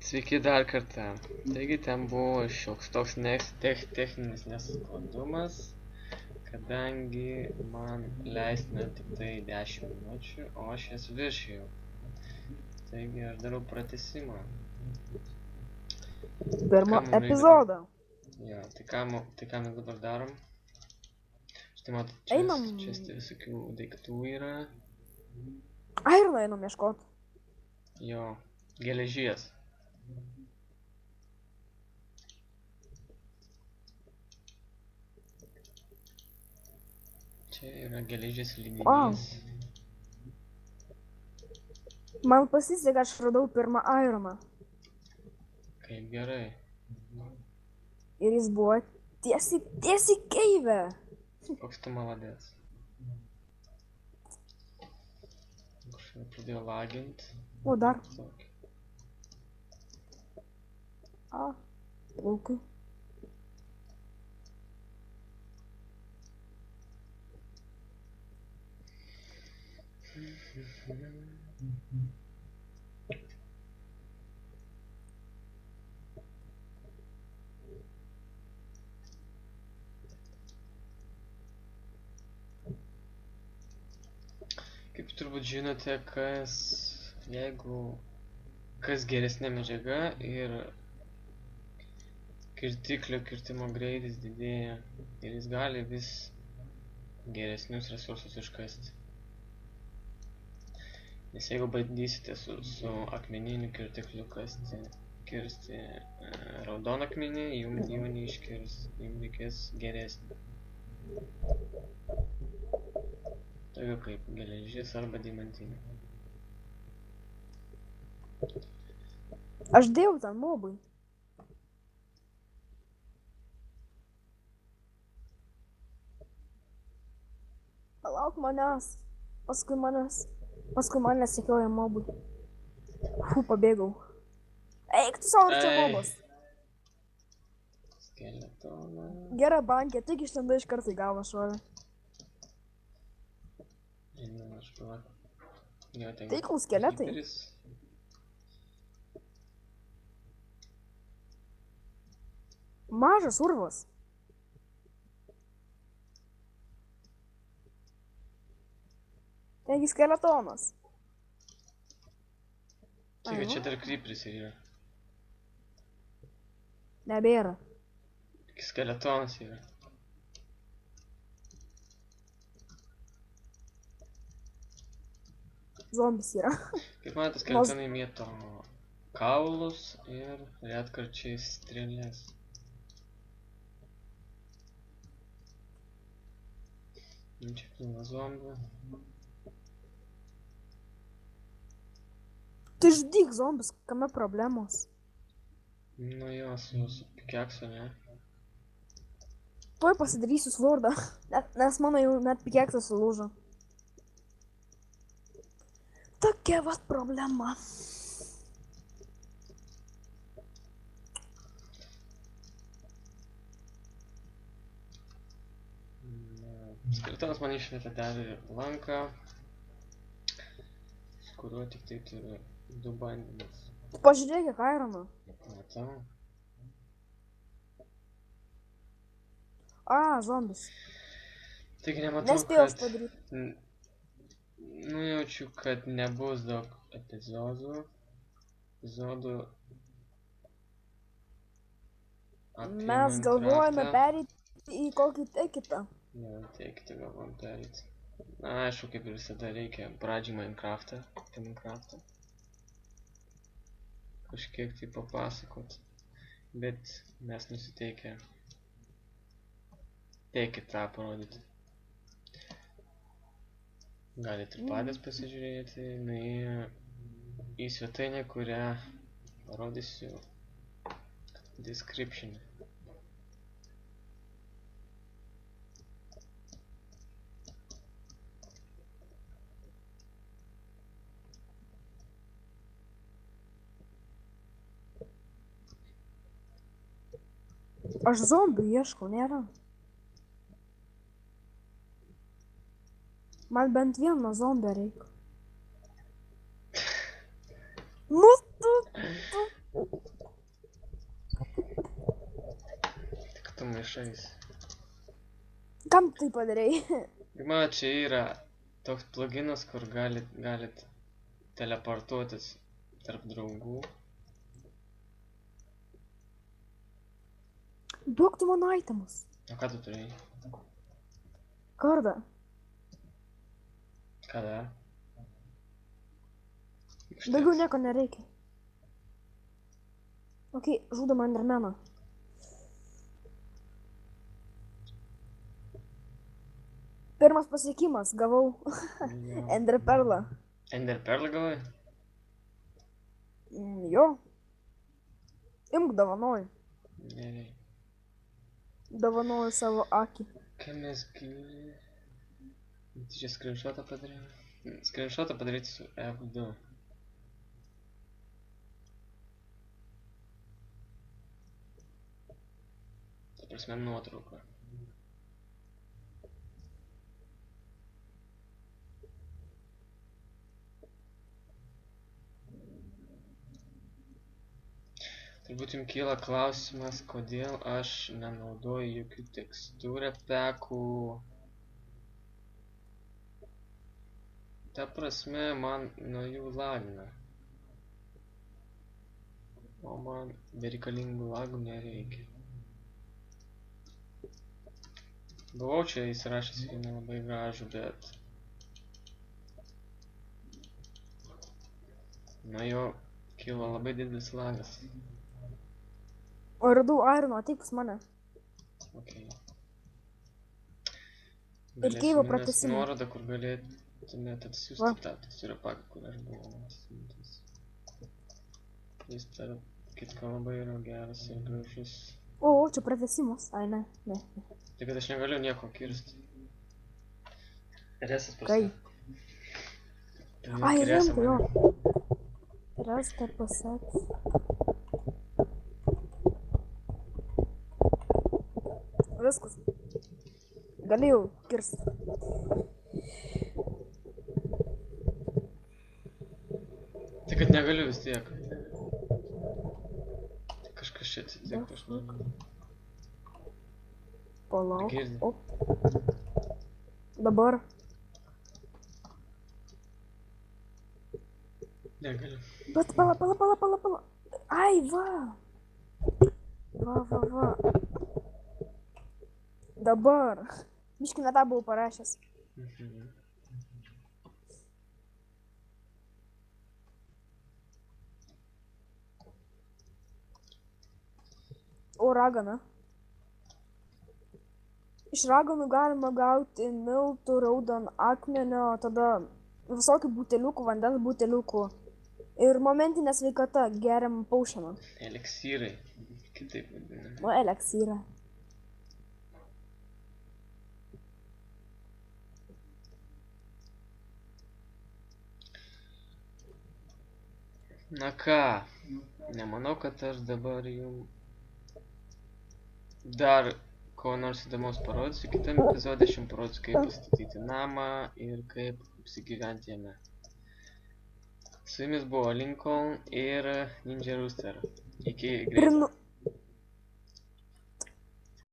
Sveiki dar kartą. Taigi ten buvo šioks toks techninis nesklandumas, kadangi man leistina tik tai 10 minučių, o aš jas viršijau. Taigi aš darau pratęsimą. Pirmo epizodo. Jo, tai ką mes dabar darom? Štai matot, čia visokių daiktų yra. Irono einam ieškot. Jo, geležies. Čia yra geležies lydinys. Man pasisekė, aš radau pirmą ironą. Kaip gerai. Ir jis buvo tiesiai keive. Koks tu maladės. Kažkaip pradėjo lagint. O dar. Plaukai. Kaip turbūt žinote, kas geresnė medžiaga ir kirtimo greitis didėja ir jis gali vis geresnius resursus iškasti. Nes jeigu bandysite su akmeniniu kirtikliu kirsti raudonakmenį, jums neiškirs, jums reikės geresnį. Tokio kaip geležis arba deimantinė. Aš dėjau ten mobui. Palauk manęs. Paskui manęs sekioja mobui. Pabėgau. Eik tu savo čia mobas. Skeletoną. Gera bankė, tik išlenda iš karto į galvą šovė. Aš palauk. Tai kol skeletai. Mažas urvas. Taigi skeletonas. Čekaj, čia dar krypris yra. Nebėra. Skeletonas yra. Zombis yra. Kaip matote, skeletonai mėto kaulus ir retkarčiais strėlės. Čia pilna zombių. Tai žudyk zombis, kame problemos? Nu jo, su pikeksu, ne? Tuoj pasidarysiu slurdą, nes mano jau net pikeksas sulūžo. Tokia vat problema. Skeletonas man išvietė dar lanką, su kuriuo tik tai turiu 2 bandymus. Pažiūrėk, kiek irono. Matau. Zombis. Taigi nematau, nespėjau aš padaryti. Nujaučiu, kad nebus daug epizodų. Mes galvojame pereiti į kokį kitą. Ne, kitą galvojam pereiti. Na, aišku, kaip ir visada reikia pradžiai Minecraftą. Kažkiek tai papasakot. Bet mes nusiteikę tą parodyti. Galite ir patys pasižiūrėti į svetainę, kurią parodysiu description. Aš zombių ieškau, nėra. Man bent vieną zombį reikia. Nu tu. maišais. Kam tai padarei? Man čia yra toks pluginas, kur galit teleportuotis tarp draugų. Duok tu mano itemus. O ką tu turėjai? Kardą. Ką dar? Daugiau nieko nereikia. Ok, žudom Endermeną. Pirmas pasiekimas, gavau Ender perlą. Ender perlą gavai? Jo. Imk dovanoju. Gerai. Dovanoju savo akį. Ką mes gyvi? Čia screenshotą padarėjau. Screenshotą padaryti su F2. Ta prasme nuotrauką. Turbūt jums kyla klausimas, kodėl aš nenaudoju jokių tekstūrų pekų. Ta prasme, man nuo jų lagina. O man bereikalingų lagų nereikia. Buvau čia įsirašęs vieną labai gražų, bet nuo jo kilo labai didelis lagas. O radau Ironą, ateik pas mane. Okay. Ir keivo pratesimą. Nuorodą, kur galėtumėt atsiųsti tą tekstūrą paką, kur aš buvau atsiuntęs. Jis tarp kitko labai yra geras ir gražus. O, čia pratesimas. Ai, ne. Tai kad aš negaliu nieko kirsti. Resas Kai? Ai, rimta, jo. Resta pasaks. Viskas. Galėjau kirsti. Tai kad negaliu vis tiek. Kažkas čia atsitiko, aš negaliu. Palauk. Girdi. Op. Dabar. Negaliu. Bet pala. Ai, va. Va. Dabar. Biškį ne tą buvau parašęs. O ragana. Iš raganų galima gauti miltų, raudono akmenio, tada visokių buteliukų, vandens buteliukų. Ir momentinė sveikata, geriam paušieną. Eleksyrai. Kitaip vadinami. O, eleksyra. Na ką, nemanau, kad aš dabar jums dar ko nors įdomaus parodysiu. Kitam epizode aš jums parodysiu, kaip pastatyti namą ir kaip apsigyventi jame. Su jumis buvo Lincoln ir Ninja Rooster. Iki greitai.